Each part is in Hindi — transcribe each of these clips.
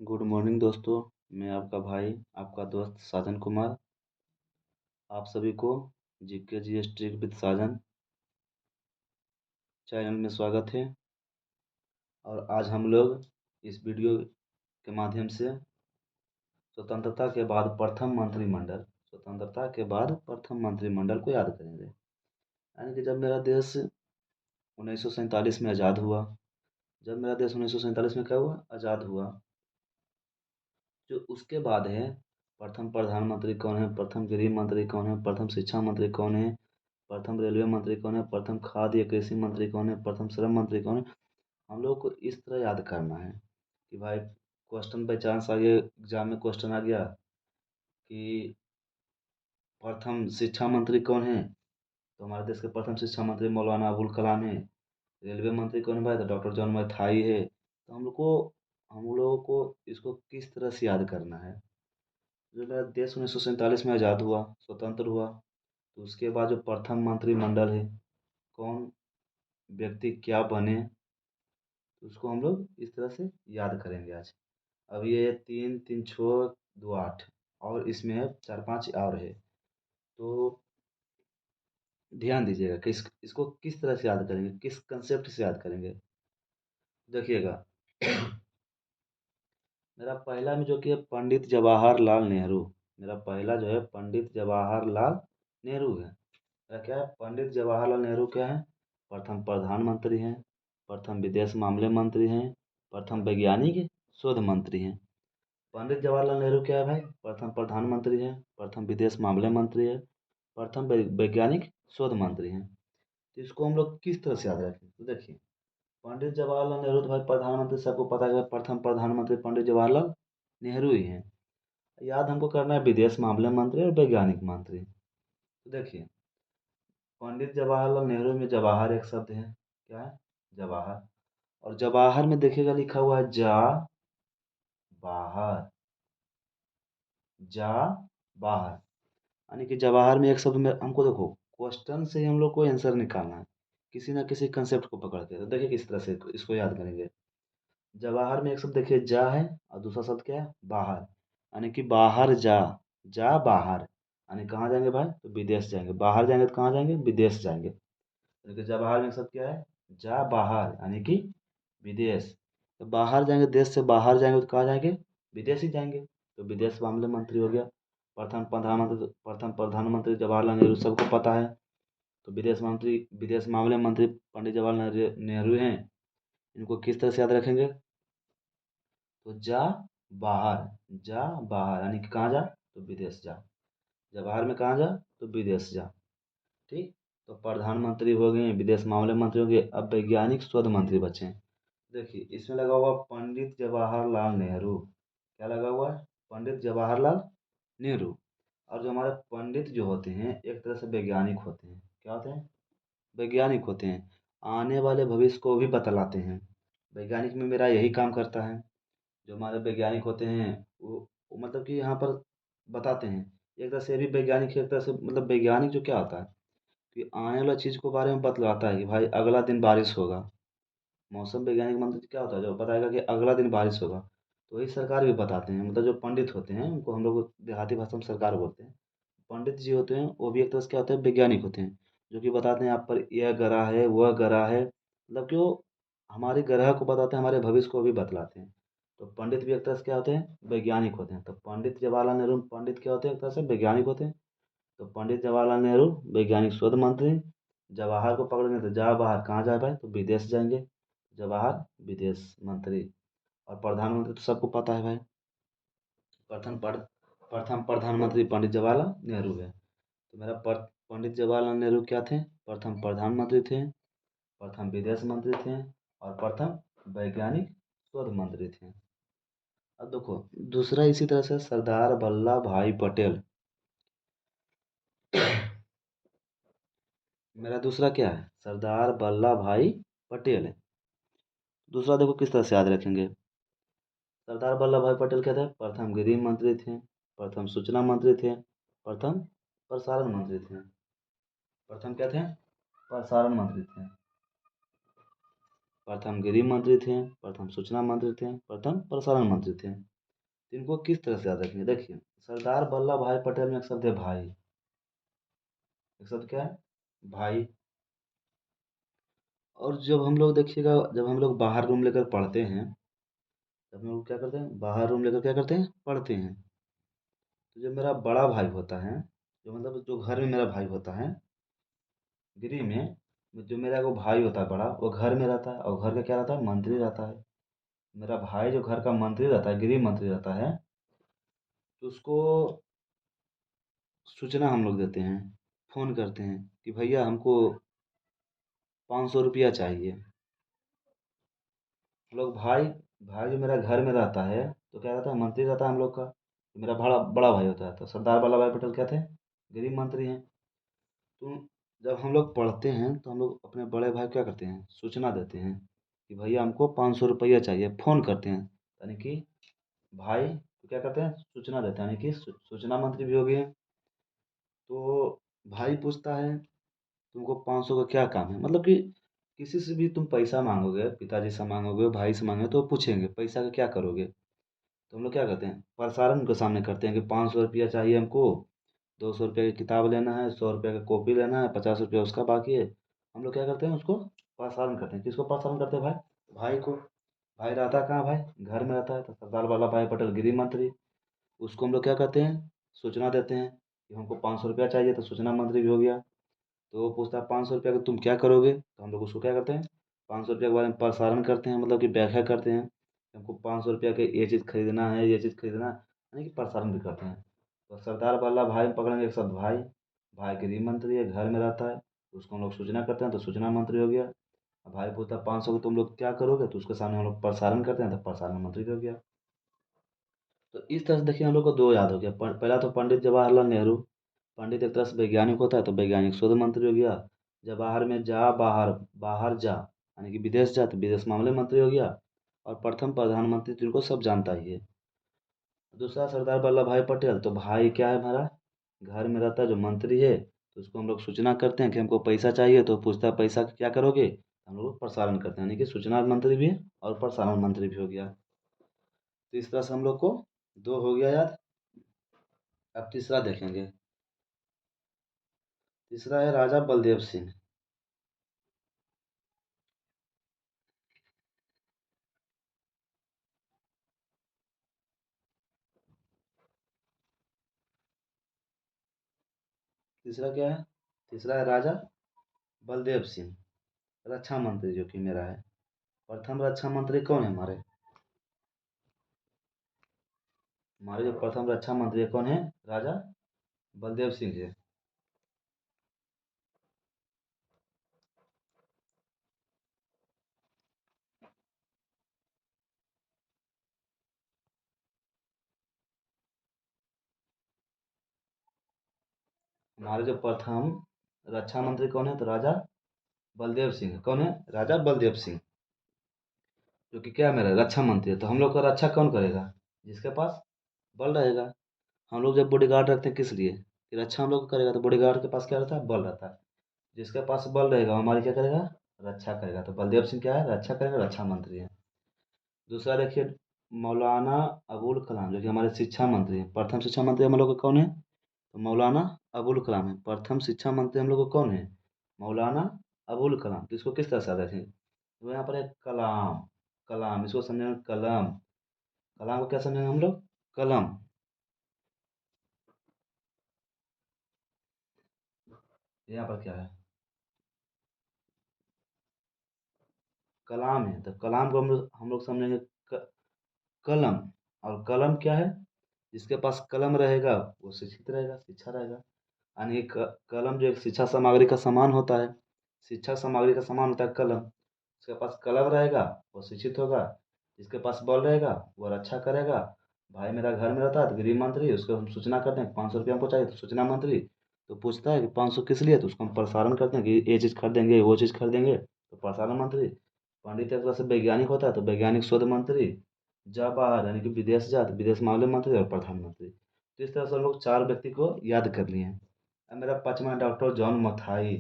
गुड मॉर्निंग दोस्तों। मैं आपका भाई आपका दोस्त साजन कुमार आप सभी को GK GS trick with Sajan channel में स्वागत है। और आज हम लोग इस वीडियो के माध्यम से स्वतंत्रता के बाद प्रथम मंत्रिमंडल को याद करेंगे। यानी कि जब मेरा देश 1947 में आज़ाद हुआ। जब मेरा देश 1947 में क्या हुआ, आज़ाद हुआ। जो उसके बाद है प्रथम प्रधानमंत्री कौन है, प्रथम गृह मंत्री कौन है, प्रथम शिक्षा मंत्री कौन है, प्रथम रेलवे मंत्री कौन है, प्रथम खाद्य या कृषि मंत्री कौन है, प्रथम श्रम मंत्री कौन है। हम लोग को इस तरह याद करना है कि भाई क्वेश्चन बाई चांस आ गया, एग्जाम में क्वेश्चन आ गया कि प्रथम शिक्षा मंत्री कौन है, तो हमारे देश के प्रथम शिक्षा मंत्री मौलाना अबुल कलाम है। रेलवे मंत्री कौन है भाई, तो डॉक्टर जॉन मथाई है। तो हम लोगों को इसको किस तरह से याद करना है। जो मेरा देश 1947 में आज़ाद हुआ, स्वतंत्र हुआ, तो उसके बाद जो प्रथम मंत्रिमंडल है, कौन व्यक्ति क्या बने, तो उसको हम लोग इस तरह से याद करेंगे आज। अब ये 3 3 6 2 8 और इसमें है 4 5 और है। तो ध्यान दीजिएगा कि इसको किस तरह से याद करेंगे, किस कंसेप्ट से याद करेंगे। देखिएगा मेरा पहला में जो कि है पंडित जवाहरलाल नेहरू। मेरा पहला जो है पंडित जवाहरलाल नेहरू है। मेरा क्या है, पंडित जवाहरलाल नेहरू क्या है, प्रथम प्रधानमंत्री हैं, प्रथम विदेश मामले मंत्री हैं, प्रथम वैज्ञानिक शोध मंत्री हैं। पंडित जवाहरलाल नेहरू क्या है भाई, प्रथम प्रधानमंत्री हैं, प्रथम विदेश मामले मंत्री है, प्रथम वैज्ञानिक शोध मंत्री हैं। तो इसको हम लोग किस तरह से याद रखें, तो देखिए पंडित जवाहरलाल नेहरू तो भाई प्रधानमंत्री सबको पता है, प्रथम प्रधानमंत्री पंडित जवाहरलाल नेहरू ही हैं। याद हमको करना है विदेश मामले मंत्री और वैज्ञानिक मंत्री। तो देखिए पंडित जवाहरलाल नेहरू में जवाहर एक शब्द है, क्या है, जवाहर। और जवाहर में देखिएगा लिखा हुआ है जा बाहर, जा बाहर। यानी कि जवाहर में एक शब्द में हमको देखो क्वेश्चन से ही हम लोग को आंसर निकालना है, किसी ना किसी कंसेप्ट को पकड़ के। तो देखिए किस तरह से इसको याद करेंगे। जवाहर में एक शब्द देखिए जा है और दूसरा शब्द क्या है, बाहर। यानी कि बाहर जा, जा बाहर, यानी कहाँ जाएंगे भाई, तो विदेश जाएंगे। बाहर जाएंगे तो कहाँ जाएंगे, विदेश जाएंगे। यानी कि जवाहर में एक शब्द क्या है, जा बाहर, यानी कि विदेश। तो बाहर जाएंगे, देश से बाहर जाएंगे तो कहाँ जाएंगे, विदेश ही जाएंगे। तो विदेश मामले मंत्री हो गया। प्रथम प्रधानमंत्री जवाहरलाल नेहरू सबको पता है। तो विदेश मामले मंत्री पंडित जवाहरलाल नेहरू हैं। इनको किस तरह से याद रखेंगे, तो जा बाहर, जा बाहर यानी कि कहाँ जा, तो विदेश जा। जवाहर में कहाँ जा, तो विदेश जा। ठीक। तो प्रधानमंत्री हो गए, विदेश मामले मंत्री हो गए, अब वैज्ञानिक शोध मंत्री बचे हैं। देखिए इसमें लगा हुआ पंडित जवाहरलाल नेहरू, क्या लगा हुआ है, पंडित जवाहरलाल नेहरू। और जो हमारे पंडित जो होते हैं एक तरह से वैज्ञानिक होते हैं। क्या होते हैं, वैज्ञानिक होते हैं। आने वाले भविष्य को भी बतलाते हैं। वैज्ञानिक में मेरा यही काम करता है। जो हमारे वैज्ञानिक होते हैं वो मतलब कि यहाँ पर बताते हैं। एक तरह से ये भी वैज्ञानिक है, एक तरह से मतलब वैज्ञानिक जो क्या होता है कि आने वाला चीज़ को बारे में बतलाता है कि भाई अगला दिन बारिश होगा। मौसम वैज्ञानिक मतलब क्या होता है, जो बताएगा कि अगला दिन बारिश होगा। तो वही सरकार भी बताते हैं। मतलब जो पंडित होते हैं उनको हम लोग देहाती भाषा में सरकार बोलते हैं। पंडित जी होते हैं वो भी एक तरह से क्या होते हैं, वैज्ञानिक होते हैं। जो कि बताते हैं आप पर यह ग्रह है वह ग्रह है, मतलब कि वो हमारे ग्रह को बताते हैं, हमारे भविष्य को भी बतलाते हैं। तो पंडित भी एक तरह से क्या होते हैं, वैज्ञानिक होते हैं। तो पंडित जवाहरलाल नेहरू पंडित क्या होते हैं, एक तरह से वैज्ञानिक होते हैं। तो पंडित जवाहरलाल नेहरू वैज्ञानिक शोध मंत्री। जवाहर को पकड़ेंगे तो जा बाहर, कहाँ जाए भाई, तो विदेश जाएंगे। जवाहर विदेश मंत्री। और प्रधानमंत्री तो सबको पता है भाई, प्रथम प्रथम प्रधानमंत्री पंडित जवाहरलाल नेहरू है। तो मेरा पंडित जवाहरलाल नेहरू क्या थे, प्रथम प्रधानमंत्री थे, प्रथम विदेश मंत्री थे और प्रथम वैज्ञानिक शोध मंत्री थे। अब देखो दूसरा इसी तरह से सरदार वल्लभ भाई पटेल। मेरा दूसरा क्या है, सरदार वल्लभ भाई पटेल है। दूसरा देखो किस तरह से याद रखेंगे। सरदार वल्लभ भाई पटेल क्या थे, प्रथम गृह मंत्री थे, प्रथम सूचना मंत्री थे, प्रथम प्रसारण मंत्री थे। प्रथम क्या थे, प्रसारण मंत्री थे। प्रथम गृह मंत्री थे, प्रथम सूचना मंत्री थे, प्रथम प्रसारण मंत्री थे। तो इनको किस तरह से याद रखेंगे? देखिए, सरदार वल्लभ भाई पटेल में एक शब्द है भाई। एक शब्द क्या है? भाई। और जब हम लोग देखिएगा, जब हम लोग बाहर रूम लेकर पढ़ते हैं, तब हम लोग क्या करते हैं? बाहर रूम लेकर क्या करते हैं? पढ़ते हैं। तो जो मेरा बड़ा भाई होता है, जो मतलब जो घर में मेरा भाई होता है, गृह में जो मेरा वो भाई होता है बड़ा, वो घर में रहता है और घर का क्या रहता है? मंत्री रहता है। मेरा भाई जो घर का मंत्री रहता है, गृह मंत्री रहता है, तो उसको सूचना हम लोग देते हैं, फ़ोन करते हैं कि भैया हमको 500 रुपया चाहिए। हम लोग भाई भाई जो मेरा घर में रहता है, तो क्या रहता है? मंत्री रहता है हम लोग का। तो मेरा बड़ा बड़ा भाई होता है, तो सरदार वल्लभ भाई पटेल क्या थे? गृह मंत्री हैं। तो जब हम लोग पढ़ते हैं, तो हम लोग अपने बड़े भाई को क्या करते हैं? सूचना देते हैं कि भैया हमको 500 रुपया चाहिए, फ़ोन करते हैं। यानी कि भाई को क्या करते हैं? सूचना देते हैं, यानी कि सूचना मंत्री भी हो गए। तो भाई पूछता है तुमको 500 का क्या काम है? मतलब कि किसी से भी तुम पैसा मांगोगे, पिताजी से मांगोगे, भाई से मांगोगे, तो वो पूछेंगे पैसा का क्या करोगे? तो हम लोग क्या करते हैं? प्रसारण उनके सामने करते हैं कि 500 रुपया चाहिए हमको, 200 रुपये की किताब लेना है, 100 रुपये का कॉपी लेना है, 50 रुपया उसका बाकी है। हम लोग क्या करते हैं? उसको प्रसारण करते हैं। किसको प्रसारण करते हैं भाई? भाई को। भाई रहता कहाँ भाई? घर में रहता है। तो सरदार वल्लभ भाई पटेल गृह मंत्री, उसको हम लोग क्या कहते हैं? सूचना देते हैं कि हमको 500 रुपया चाहिए, तो सूचना मंत्री भी हो गया। तो वो पूछता है 500 रुपया का तुम क्या करोगे? तो हम लोग उसको क्या करते हैं? 500 रुपया के बारे में प्रसारण करते हैं, मतलब कि व्याख्या करते हैं कि हमको 500 रुपया के ये चीज़ खरीदना है, ये चीज़ खरीदना है, यानी कि प्रसारण भी करते हैं। तो सरदार वल्लभ भाई में पकड़ेंगे एक शब्द भाई। भाई गृह मंत्री है, घर में रहता है, उसको हम लोग सूचना करते हैं, तो सूचना मंत्री हो गया। अब भाई पूछता है 500 को तुम लोग क्या करोगे? तो उसके सामने हम लोग प्रसारण करते हैं, तो प्रसारण मंत्री हो गया। तो इस तरह से देखिए हम लोग को दो याद हो गया। पहला तो पंडित जवाहरलाल नेहरू। पंडित एक तरह से वैज्ञानिक होता है, तो वैज्ञानिक शोध मंत्री हो गया। जब बाहर में जा, बाहर बाहर जा, यानी कि विदेश जा, तो विदेश मामले मंत्री हो गया। और प्रथम प्रधानमंत्री जिनको सब जानता ही है। दूसरा सरदार वल्लभ भाई पटेल, तो भाई क्या है हमारा? घर में रहता है, जो मंत्री है, तो उसको हम लोग सूचना करते हैं कि हमको पैसा चाहिए, तो पूछता है पैसा का क्या करोगे? हम लोग प्रसारण करते हैं, यानी कि सूचना मंत्री भी और प्रसारण मंत्री भी हो गया। तो इस तरह से हम लोग को दो हो गया याद। अब तीसरा देखेंगे। तीसरा है राजा बलदेव सिंह। तीसरा क्या है? तीसरा है राजा बलदेव सिंह, रक्षा मंत्री जो कि मेरा है। प्रथम रक्षा मंत्री कौन है हमारे? हमारे जो प्रथम रक्षा मंत्री है कौन है? राजा बलदेव सिंह जी। हमारे जो प्रथम रक्षा मंत्री कौन है? तो राजा बलदेव सिंह। कौन है? राजा बलदेव सिंह, जो कि क्या है मेरा? रक्षा मंत्री है। तो हम लोग का रक्षा कौन करेगा? जिसके पास बल रहेगा। हम लोग जब बॉडीगार्ड रखते हैं किस लिए? कि रक्षा हम लोग करेगा, तो बॉडीगार्ड के पास क्या रहता है? बल रहता है। जिसके पास बल रहेगा वो हमारी क्या करेगा? रक्षा करेगा। तो बलदेव सिंह क्या है? रक्षा करेगा, रक्षा मंत्री है। दूसरा देखिए, मौलाना अबुल कलाम, जो कि हमारे शिक्षा मंत्री हैं। प्रथम शिक्षा मंत्री हम लोग का कौन है? तो मौलाना अबुल कलाम है। प्रथम शिक्षा मंत्री हम लोग का कौन है? मौलाना अबुल कलाम। तो इसको किस तरह से याद रखेंगे? तो यहाँ पर है कलाम। कलाम इसको समझेंगे कलम। कलाम को क्या समझेंगे हम लोग? कलम। यहाँ पर क्या है? कलाम है, तो कलाम को हम लोग समझेंगे कलम। और कलम क्या है? जिसके पास कलम रहेगा वो शिक्षित रहेगा, शिक्षा रहेगा। यानी कलम जो एक शिक्षा सामग्री का समान होता है। शिक्षा सामग्री का समान होता है कलम। जिसके पास कलम रहेगा वो शिक्षित होगा। जिसके पास बल रहेगा वो रक्षा करेगा। भाई मेरा घर में रहता है, तो गृह मंत्री, उसको हम सूचना करते हैं 500 रुपया हमको चाहिए, तो सूचना मंत्री तो पूछता है कि 500 किस लिए? तो उसको हम प्रसारण करते हैं कि ये चीज़ खरीदेंगे, वो चीज़ खरीदेंगे, तो प्रसारण मंत्री। पंडित एक तरह से वैज्ञानिक होता है, तो वैज्ञानिक शोध मंत्री। जा बाहर, यानी कि विदेश जा, तो विदेश मामले मंत्री और प्रधानमंत्री। तो इस तरह से हम लोग चार व्यक्ति को याद कर लिए हैं। अब मेरा पाँचवा डॉक्टर जॉन मथाई।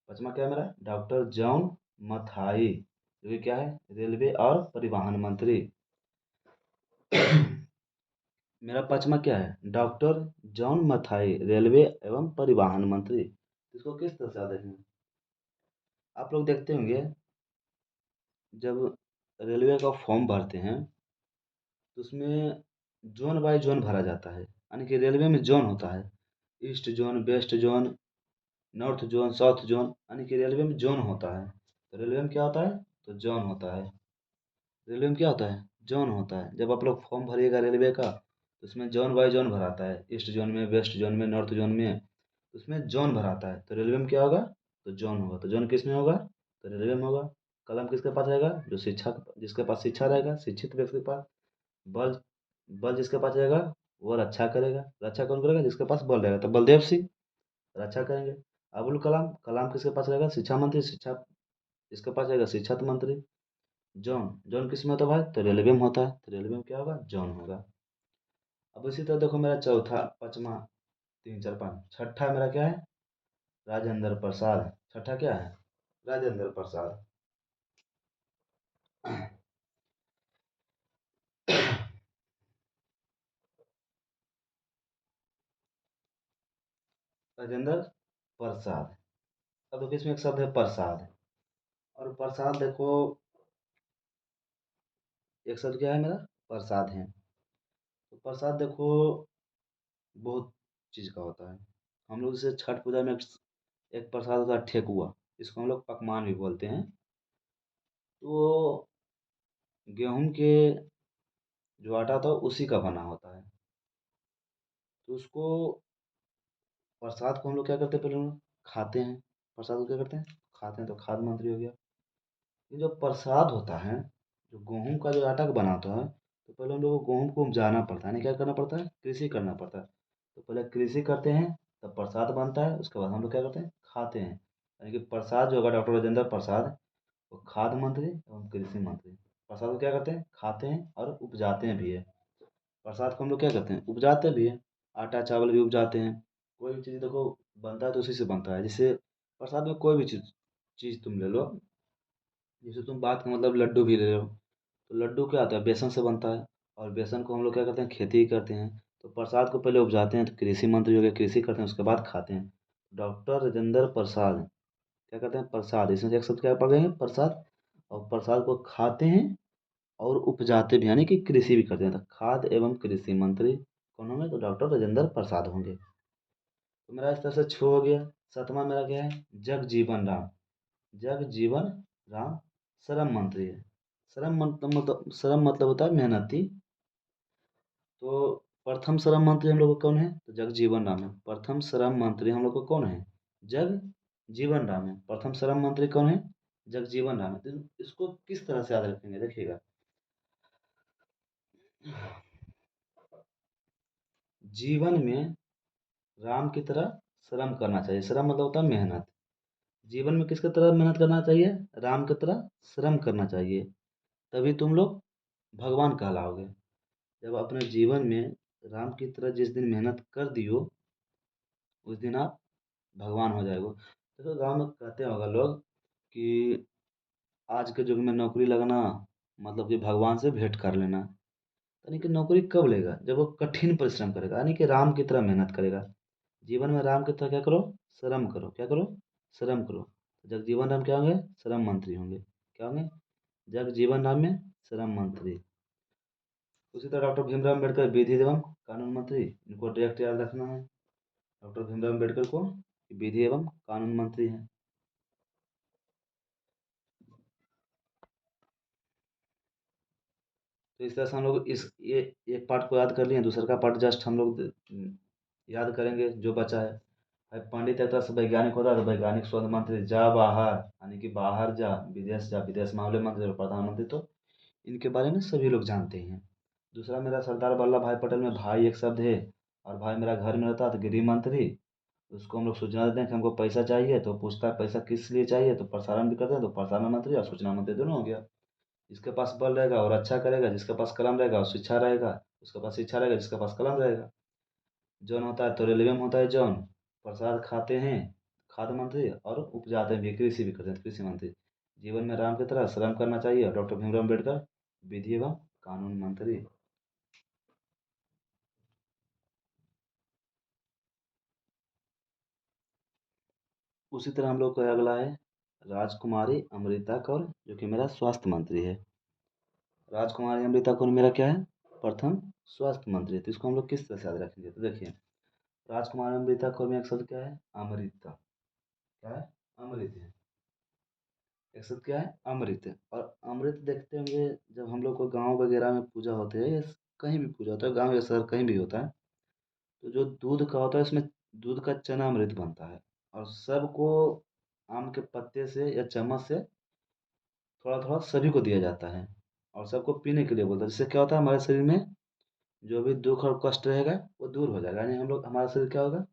पाँचवा क्या है मेरा? डॉक्टर जॉन मथाई, जो कि क्या है? रेलवे और परिवहन मंत्री। मेरा पाँचवा क्या है, डॉक्टर जॉन मथाई रेलवे एवं परिवहन मंत्री। इसको किस तरह से याद रखेंगे? आप लोग देखते होंगे जब रेलवे का फॉर्म भरते हैं तो उसमें जोन बाय जोन भरा जाता है, यानी कि रेलवे में जोन होता है, east zone, west zone, north zone, south zone, यानी कि रेलवे में जोन होता है। तो रेलवे में क्या होता है, तो जोन होता है। रेलवे में क्या होता है, जोन होता है। जब आप लोग फॉर्म भरिएगा रेलवे का तो उसमें जोन बाय जोन भराता है, ईस्ट जोन में, वेस्ट जोन में, नॉर्थ जोन में, उसमें जोन भराता है। तो रेलवे में क्या होगा, तो जोन होगा। तो जोन किस में होगा, तो रेलवे में होगा। कलम किसके पास रहेगा, जो शिक्षा, जिसके पास शिक्षा रहेगा, शिक्षित व्यक्ति के पास। बल, बल जिसके पास रहेगा वो रक्षा करेगा। रक्षा कौन करेगा, जिसके पास बल रहेगा। तो बलदेव सिंह रक्षा करेंगे। अबुल कलाम, कलाम किसके पास रहेगा, शिक्षा मंत्री, शिक्षा जिसके पास रहेगा, शिक्षा मंत्री। जॉन, जॉन किस में होता है भाई, तो रेलवे में होता है। तो रेलवे में क्या होगा, जॉन होगा। अब इसी तरह देखो मेरा चौथा, पाँचवा, तीन, चार, पाँच, छठा मेरा क्या है, राजेंद्र प्रसाद। छठा क्या है, राजेंद्र प्रसाद। राजेंद्र प्रसाद। अब देखो इसमें एक शब्द है प्रसाद, और प्रसाद देखो, एक शब्द क्या है मेरा, प्रसाद है। तो प्रसाद देखो बहुत चीज़ का होता है। हम लोग जैसे छठ पूजा में एक प्रसाद होता है, ठेकुआ, इसको हम लोग पकवान भी बोलते हैं। तो गेहूं के जो आटा होता है उसी का बना होता है। तो उसको, प्रसाद को हम लोग क्या करते हैं, पहले हम लोग खाते हैं। प्रसाद को क्या करते हैं, खाते हैं। तो खाद्य मंत्री हो गया। ये जो प्रसाद होता है, जो गेहूं का जो आटा का बना होता है, तो पहले हम लोग को गेहूं को उपजाना पड़ता है, यानी क्या करना पड़ता है, कृषि करना पड़ता है। तो पहले कृषि करते हैं, तब प्रसाद बनता है, उसके बाद हम लोग क्या करते हैं, खाते हैं। यानी कि प्रसाद जो होगा, डॉक्टर राजेंद्र प्रसाद, वो खाद्य मंत्री एवं कृषि मंत्री। प्रसाद को क्या करते हैं, खाते हैं और उपजाते हैं भी है। प्रसाद को हम लोग क्या करते हैं, उपजाते भी हैं। आटा चावल भी उपजाते हैं। कोई भी चीज़ देखो बनता है तो उसी से बनता है। जैसे प्रसाद में कोई भी चीज़ चीज़ तुम ले लो, जैसे तुम बात का मतलब लड्डू भी ले लो, तो लड्डू क्या होता है, बेसन से बनता है। और बेसन को हम लोग क्या करते हैं, खेती करते हैं। तो प्रसाद को पहले उपजाते हैं, तो कृषि मंत्री हो गए, कृषि करते हैं, उसके बाद खाते हैं। डॉक्टर राजेंद्र प्रसाद क्या करते हैं, प्रसाद, इसमें से एक शब्द क्या पड़ गए हैं, प्रसाद। और प्रसाद को खाते हैं और उपजाते भी, यानी कि कृषि भी करते हैं। तो खाद्य एवं कृषि मंत्री कौन होंगे, तो डॉक्टर राजेंद्र प्रसाद होंगे। तो मेरा इस तरह से छो हो गया। सातवां मेरा क्या है, जगजीवन राम। जगजीवन राम श्रम मंत्री है। श्रम मतलब होता है मेहनती। तो प्रथम श्रम मंत्री हम लोग को कौन है, तो जगजीवन राम है। प्रथम श्रम मंत्री हम लोग को कौन है, जग जीवन राम है। प्रथम श्रम मंत्री कौन है, जगजीवन राम है। तो इसको किस तरह से याद रखेंगे, देखिएगा। जीवन में राम की तरह श्रम करना चाहिए। श्रम मतलब होता है मेहनत। जीवन में किसकी तरह मेहनत करना चाहिए, राम की तरह श्रम करना चाहिए। तभी तुम लोग भगवान कहलाओगे। जब अपने जीवन में राम की तरह जिस दिन मेहनत कर दियो, उस दिन आप भगवान हो जाएगो। देखो गाँव में कहते होगा लोग कि आज के युग में नौकरी लगना मतलब कि भगवान से भेंट कर लेना। यानी कि नौकरी कब लेगा, जब वो कठिन परिश्रम करेगा, यानी कि राम की तरह मेहनत करेगा। जीवन में राम की तरह क्या करो, श्रम करो। क्या करो, श्रम करो। जगजीवन राम क्या होंगे, श्रम मंत्री होंगे। क्या होंगे, जगजीवन राम में श्रम मंत्री। उसी तरह डॉक्टर भीमराव अम्बेडकर विधि एवं कानून मंत्री, इनको डायरेक्ट याद रखना है। डॉक्टर भीमराव अम्बेडकर को विधि एवं कानून मंत्री हैं। तो इस तरह से हम लोग इस ये एक पार्ट को याद कर लिए, दूसरा का पार्ट जस्ट हम लोग याद करेंगे जो बचा है। भाई पंडित एक तरह से वैज्ञानिक होता है, तो वैज्ञानिक शोध मंत्री जा बाहर, यानी कि बाहर जा, विदेश मामले मंत्री और प्रधानमंत्री, तो इनके बारे में सभी लोग जानते हैं। दूसरा मेरा सरदार वल्लभ भाई पटेल में भाई एक शब्द है, और भाई मेरा घर में रहता है, तो गृह मंत्री। उसको हम लोग सूचना देते हैं कि हमको पैसा चाहिए, तो पूछता है पैसा किस लिए चाहिए, तो प्रसारण भी करते हैं, तो प्रसारण मंत्री और सूचना मंत्री दोनों हो गया। जिसके पास बल रहेगा और अच्छा करेगा, जिसके पास कलम रहेगा और शिक्षा रहेगा, उसके पास शिक्षा रहेगा, जिसके पास कलम रहेगा। जौन होता है तो रेलवे में होता है जौन। प्रसाद खाते हैं, खाद्य मंत्री, और उपजाते भी, कृषि भी करते हैं, कृषि मंत्री। जीवन में राम की तरह श्रम करना चाहिए, और डॉक्टर भीमराव अम्बेडकर विधि एवं कानून मंत्री। उसी तरह हम लोग का अगला है राजकुमारी अमृता कौर, जो कि मेरा स्वास्थ्य मंत्री है। राजकुमारी अमृता कौर मेरा क्या है? प्रथम स्वास्थ्य मंत्री है। तो इसको हम लोग किस तरह से याद रखेंगे? तो देखिए, राजकुमारी अमृता कौर में एक शब्द क्या है? अमृता। क्या है? अमृत है। एक शब्द क्या है? अमृत है। और अमृत देखते होंगे जब हम लोग को गांव वगैरह में पूजा होती है या कहीं भी पूजा होता है, गांव या शहर कहीं भी होता है, तो जो दूध का होता है उसमें दूध का चना अमृत बनता है और सबको आम के पत्ते से या चम्मच से थोड़ा थोड़ा सभी को दिया जाता है और सबको पीने के लिए बोलता है। जिससे क्या होता है, हमारे शरीर में जो भी दुख और कष्ट रहेगा वो दूर हो जाएगा। यानी हम लोग, हमारा शरीर क्या होगा?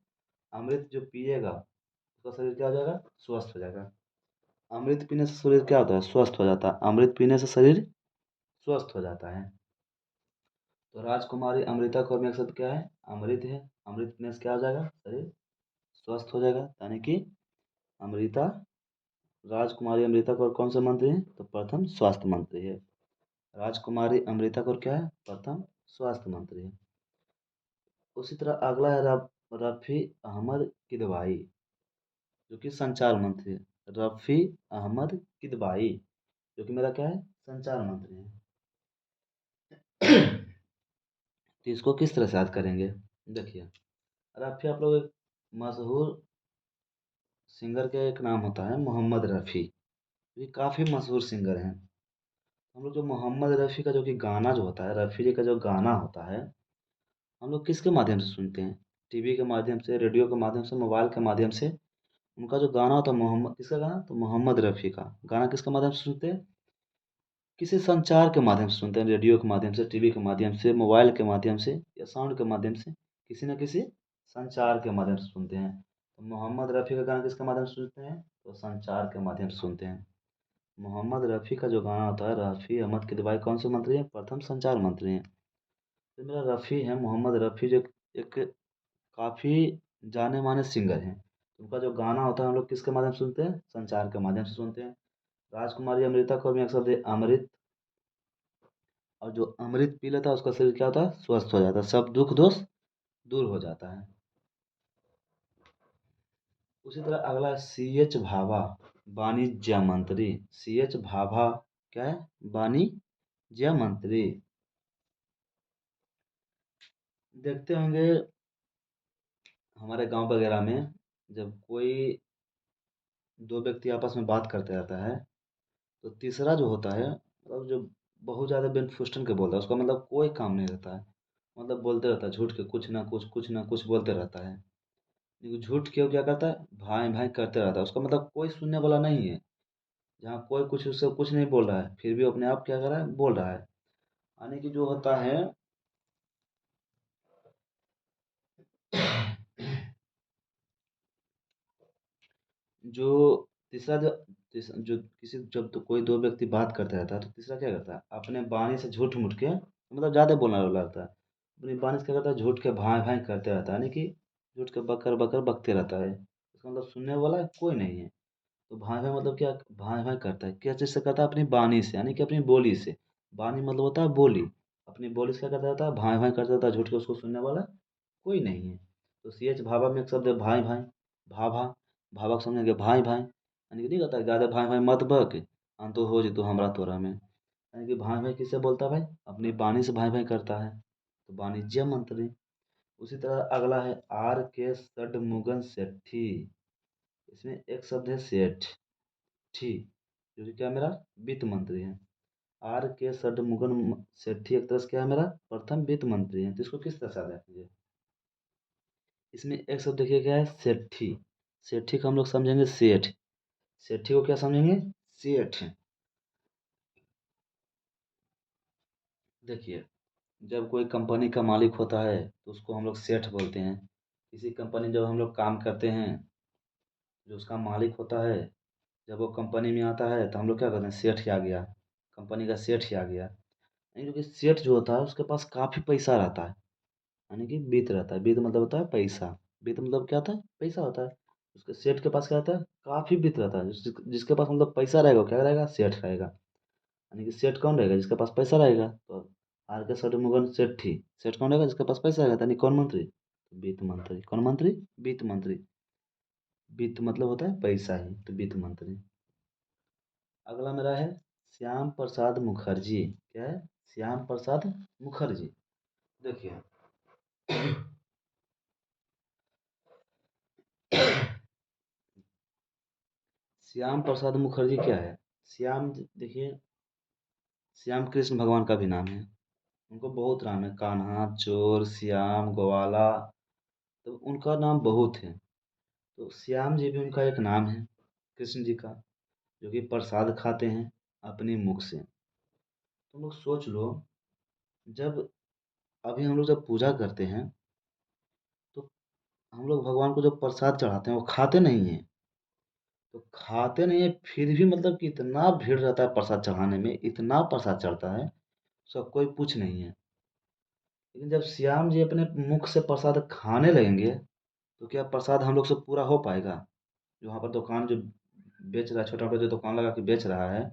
अमृत जो पिएगा उसका शरीर क्या हो जाएगा? स्वस्थ हो जाएगा। अमृत पीने से शरीर क्या होता है? स्वस्थ हो जाता है। अमृत पीने से शरीर स्वस्थ हो जाता है। तो राजकुमारी अमृता कौर में एक शब्द क्या है? अमृत है। अमृत पीने से क्या हो जाएगा? शरीर स्वस्थ हो जाएगा। यानी कि अमृता, राजकुमारी अमृता कौर कौन से मंत्री हैं? तो प्रथम स्वास्थ्य मंत्री है। राजकुमारी अमृता कौर क्या है? प्रथम स्वास्थ्य मंत्री है। उसी तरह अगला है रफ़ी अहमद किदवाई, जो कि संचार मंत्री है। रफ़ी अहमद किदवाई, जो कि मेरा क्या है? संचार मंत्री है। तो इसको किस तरह से याद करेंगे? देखिए, रफ़ी आप लोग एक मशहूर सिंगर का एक नाम होता है मोहम्मद रफ़ी। ये काफ़ी मशहूर सिंगर हैं। हम लोग जो मोहम्मद रफ़ी का जो कि गाना जो होता है, रफ़ी जी का जो गाना होता है, हम लोग किसके माध्यम से सुनते हैं? टीवी के माध्यम से, रेडियो के माध्यम से, मोबाइल के माध्यम से। उनका जो गाना होता है, मोहम्मद किसका गाना? तो मोहम्मद रफ़ी का गाना किसके माध्यम से सुनते हैं? किसी संचार के माध्यम से सुनते हैं, रेडियो के माध्यम से, टीवी के माध्यम से, मोबाइल के माध्यम से या साउंड के माध्यम से, किसी न किसी संचार के माध्यम से सुनते हैं। तो मोहम्मद रफ़ी का गाना किसके माध्यम से सुनते हैं? तो संचार के माध्यम से सुनते हैं। मोहम्मद रफ़ी का जो गाना होता है, रफ़ी अहमद किदवाई कौन से मंत्री हैं? प्रथम संचार मंत्री हैं। तो मेरा रफ़ी है, मोहम्मद रफ़ी, जो एक काफ़ी जाने माने सिंगर हैं। उनका जो गाना होता है हम लोग किसके माध्यम से सुनते हैं? संचार के माध्यम से सुनते हैं। राजकुमारी अमृता कौर में एक शब्द है अमृत, और जो अमृत पी लेता है उसका शरीर क्या होता है? स्वस्थ हो जाता है, सब दुख दोष दूर हो जाता है। उसी तरह अगला है सी एच भाभा, वाणिज्य मंत्री। सी एच भाभा क्या है? वाणिज्य मंत्री। देखते होंगे हमारे गांव वगैरह में जब कोई दो व्यक्ति आपस में बात करते रहता है, तो तीसरा जो होता है, मतलब जो बहुत ज़्यादा बेनफुस्टन के बोलता है, उसका मतलब कोई काम नहीं रहता है। मतलब बोलते रहता है झूठ के, कुछ ना कुछ बोलते रहता है। लेकिन झूठ क्यों क्या करता है? भाई भाई करते रहता है। उसका मतलब कोई सुनने वाला नहीं है। जहाँ कोई कुछ उससे कुछ नहीं बोल रहा है, फिर भी अपने आप क्या कर रहा है? बोल रहा है। यानी कि जो होता है जो तीसरा जो जो किसी, जब तो कोई दो व्यक्ति बात करते रहता है तो तीसरा क्या करता है? अपने वाणी से झूठ मूठ के, मतलब ज़्यादा बोलने वाला रहता है, अपनी वाणी से क्या करता है? झूठ के भाई भाई करते रहता है। यानी कि झूठ के बकर बकर बकते रहता है। इसका मतलब सुनने वाला कोई नहीं है। तो भाई भाई मतलब क्या? भाई भाई करता है किस चीज़ से? करता है अपनी वाणी से, यानी कि अपनी बोली से। वाणी मतलब होता है बोली। अपनी बोली से क्या करता रहता है? भाई भाई करता रहता है झूठ के, उसको सुनने वाला कोई नहीं है। तो सी एच भाभा में एक शब्द है भाई भाई, भाभा। भाभा को समझेंगे भाई भाई, यानी कि नहीं कहता ज़्यादा भाई भाई मत बक, अंतो हो जी तो हमरा तोरा में। यानी कि भाई भाई किससे बोलता है भाई? अपनी वाणी से भाई भाई करता है। तो वाणिज्य मंत्री। उसी तरह अगला है आर के षडमुगन सेठी। इसमें एक शब्द है सेठ, ठी, जो कि क्या मेरा? वित्त मंत्री है। आर के षडमुगन सेठी एक तरह से क्या है? मेरा प्रथम वित्त मंत्री है। तो इसको किस तरह से याद रखेंगे? इसमें एक शब्द देखिए क्या है? सेठी। सेठी को हम लोग समझेंगे सेठ। सेठी को क्या समझेंगे? सेठ। देखिए, जब कोई कंपनी का मालिक होता है तो उसको हम लोग सेठ बोलते हैं। किसी कंपनी जब हम लोग काम करते हैं, जो उसका मालिक होता है, जब वो कंपनी में आता है तो हम लोग क्या कहते हैं? सेठ ही आ गया, कंपनी का सेठ ही आ गया। यानी क्योंकि सेठ जो होता है उसके पास काफ़ी पैसा रहता है। यानी कि वित्त रहता है। वित्त मतलब होता है पैसा। वित्त मतलब क्या होता है? पैसा होता है। उसके सेठ के पास क्या रहता है? काफ़ी वित्त रहता है। जिसके पास मतलब पैसा रहेगा वो क्या रहेगा? सेठ रहेगा। यानी कि सेठ कौन रहेगा? जिसके पास पैसा रहेगा। तो आर के षडमुगन सेठी, सेठ कौन रहेगा? जिसके पास पैसा रहेगा। यानी कौन मंत्री? वित्त मंत्री। कौन मंत्री? वित्त मंत्री। वित्त मतलब होता है पैसा ही, तो वित्त मंत्री। अगला मेरा है श्याम प्रसाद मुखर्जी। क्या है? श्याम प्रसाद मुखर्जी। देखिए श्याम प्रसाद मुखर्जी क्या है? देखिए, श्याम कृष्ण भगवान का भी नाम है। उनको बहुत नाम है, कान्हा, चोर, श्याम, ग्वाला। तो उनका नाम बहुत है। तो श्याम जी भी उनका एक नाम है, कृष्ण जी का, जो कि प्रसाद खाते हैं अपने मुख से। तुम लोग सोच लो, जब अभी हम लोग जब पूजा करते हैं, तो हम लोग भगवान को जब प्रसाद चढ़ाते हैं वो खाते नहीं हैं। तो खाते नहीं है, फिर भी मतलब कि इतना भीड़ रहता है प्रसाद चढ़ाने में, इतना प्रसाद चढ़ता है, सब कोई पूछ नहीं है। लेकिन जब श्याम जी अपने मुख से प्रसाद खाने लगेंगे, तो क्या प्रसाद हम लोग से पूरा हो पाएगा? जो वहाँ पर दुकान जो बेच रहा है, छोटा मोटा जो दुकान लगा के बेच रहा है,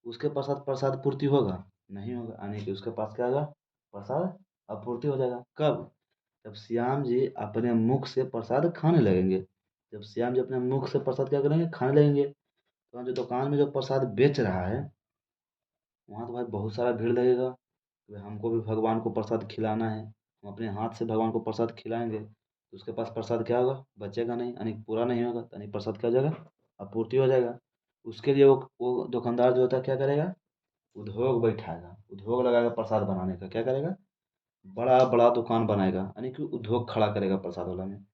उसके पास प्रसाद पूर्ति होगा? नहीं होगा। यानी कि उसके पास क्या होगा? प्रसाद अपूर्ति हो जाएगा। कब? जब श्याम जी अपने मुख से प्रसाद खाने लगेंगे। जब श्याम जी अपने मुख से प्रसाद क्या करेंगे? खाने लगेंगे। तो वहाँ जो दुकान में जो प्रसाद बेच रहा है, वहाँ तो भाई बहुत सारा भीड़ लगेगा कि भाई हमको भी भगवान को प्रसाद खिलाना है, हम अपने हाथ से भगवान को प्रसाद खिलाएंगे, तो उसके पास प्रसाद क्या होगा? बचेगा नहीं, यानी पूरा नहीं होगा, यानी प्रसाद क्या हो जाएगा? अपूर्ति हो जाएगा। उसके लिए वो दुकानदार जो होता है क्या करेगा? उद्योग बैठाएगा, उद्योग लगाएगा प्रसाद बनाने का। क्या करेगा? बड़ा बड़ा दुकान बनाएगा, यानी कि उद्योग खड़ा करेगा प्रसाद वाला में।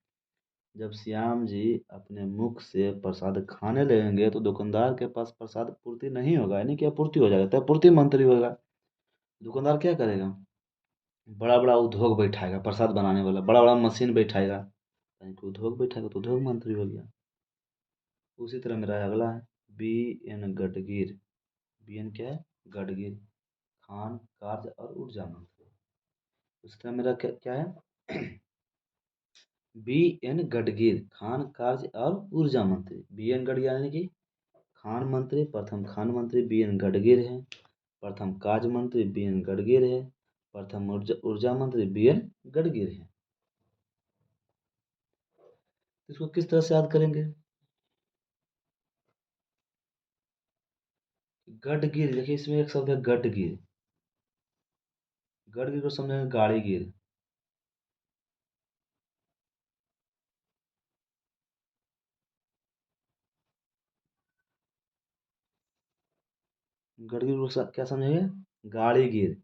जब श्याम जी अपने मुख से प्रसाद खाने लगेंगे, तो दुकानदार के पास प्रसाद पूर्ति नहीं होगा, यानी कि अपूर्ति हो जाएगा, तो अपूर्ति मंत्री होगा। दुकानदार क्या करेगा? बड़ा बड़ा उद्योग बैठाएगा प्रसाद बनाने वाला, बड़ा बड़ा मशीन बैठाएगा, यानी कि उद्योग बैठाएगा, तो उद्योग मंत्री हो गया। उसी तरह मेरा अगला है बी एन गडगिर। बी एन क्या है? गडगिर। खान, कार्य और ऊर्जा मंत्री। उसी तरह मेरा क्या क्या है? बी एन गडगिर, खान, कार्य और ऊर्जा मंत्री। बी एन गडगिर यानी कि खान मंत्री, प्रथम खान मंत्री बी एन गडगिर है। प्रथम कार्य मंत्री बी एन गडगिर है। प्रथम ऊर्जा मंत्री बी एन गडगिर है। इसको किस तरह से याद करेंगे? गडगिर, देखिए इसमें एक शब्द है गडगिर। गडगिर को समझेंगे गाड़ी गिर। गडगिर को क्या समझेंगे? गाड़ी गिर।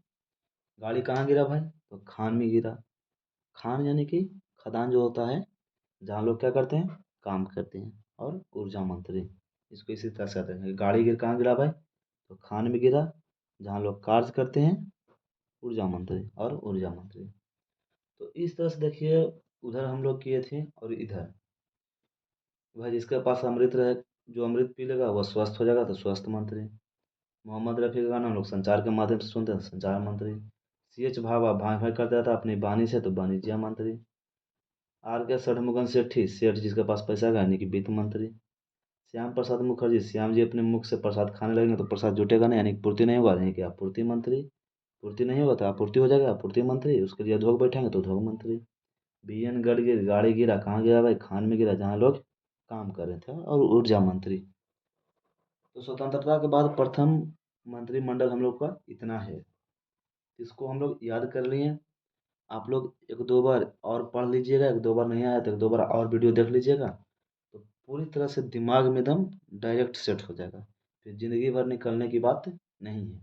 गाड़ी कहाँ गिरा भाई? तो खान में गिरा। खान यानी कि खदान जो होता है, जहाँ लोग क्या करते हैं? काम करते हैं। और ऊर्जा मंत्री, इसको इसी तरह से कहते हैं। गाड़ी गिर कहाँ गिरा भाई? तो खान में गिरा, जहाँ लोग कार्य करते हैं, ऊर्जा मंत्री और ऊर्जा मंत्री। तो इस तरह से देखिए, उधर हम लोग किए थे और इधर। भाई जिसके पास अमृत रहे, जो अमृत पी लेगा वह स्वस्थ हो जाएगा, तो स्वस्थ मंत्री। मोहम्मद रफ़ी का गाना हम लोग संचार के माध्यम से सुनते हैं, संचार मंत्री। सी एच भावा भाई भाई करता था अपनी बानी से, तो वाणिज्य मंत्री। आर के षणमुगम सेठी, सेठ जिसके पास पैसा है, यानी कि वित्त मंत्री। श्याम प्रसाद मुखर्जी, श्याम जी अपने मुख से प्रसाद खाने लगेंगे तो प्रसाद जुटेगा नहीं, यानी कि पूर्ति नहीं होगा, यानी कि आपूर्ति मंत्री। पूर्ति नहीं होगा तो आपूर्ति हो जाएगा, आपूर्ति मंत्री। उसके लिए उद्योग बैठेंगे तो उद्योग मंत्री। बी एन गडगिर, गाड़ी गिरा कहाँ गिरा भाई? खान में गिरा, जहाँ लोग काम कर रहे थे, और ऊर्जा मंत्री। तो स्वतंत्रता के बाद प्रथम मंत्रिमंडल हम लोग का इतना है। इसको हम लोग याद कर लिए। आप लोग एक दो बार और पढ़ लीजिएगा, एक दो बार नहीं आया तो एक दो बार और वीडियो देख लीजिएगा, तो पूरी तरह से दिमाग में एकदम डायरेक्ट सेट हो जाएगा। फिर ज़िंदगी भर निकलने की बात नहीं है।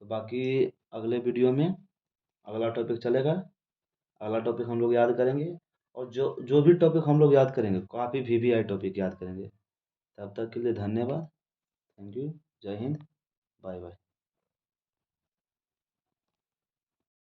तो बाकी अगले वीडियो में अगला टॉपिक चलेगा। अगला टॉपिक हम लोग याद करेंगे, और जो जो भी टॉपिक हम लोग याद करेंगे, काफ़ी वीवीआई टॉपिक याद करेंगे। तब तक के लिए धन्यवाद। Thank you. जय हिंद। Bye bye.